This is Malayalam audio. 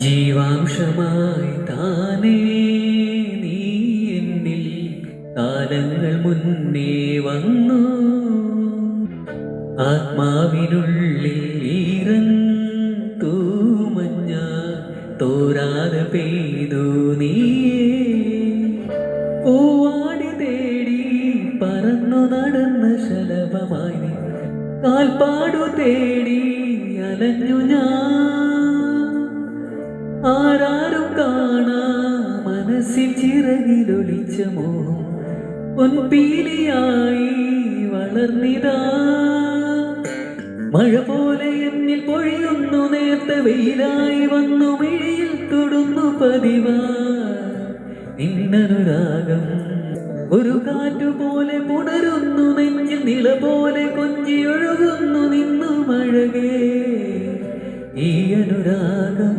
ജീവാംശമായി താനേ നീ എന്നിൽ കാലങ്ങൾ മുന്നേ വന്നു. ആത്മാവിനുള്ളിൽ ഈറൻ തൂമഞ്ഞ തോരാതെ പെയ്തു നീ. പൂവാടി തേടി പറന്നു നടന്ന ശലഭമായി നീ. കാൽപ്പാടു തേടി അലഞ്ഞു ഞാൻ. ആരാരും കാണാ മനസ്സിൽ ചിറകിലൊളിച്ച മോഹം പൊൻപീലിയായി വളർന്നിതാ. മഴ പോലെ എന്നിൽ പൊഴിയുന്നു, നേർത്ത വെയിലായി വന്നു മിഴിയിൽ തൊടുന്നു പതിവാ. നിന്നനുരാഗം ഒരു കാറ്റുപോലെ പുണരുന്നു നെഞ്ചിൽ, നിള പോലെ കൊഞ്ചിയൊഴുകുന്നു നിന്നു മഴകേ. ഈ അനുരാഗം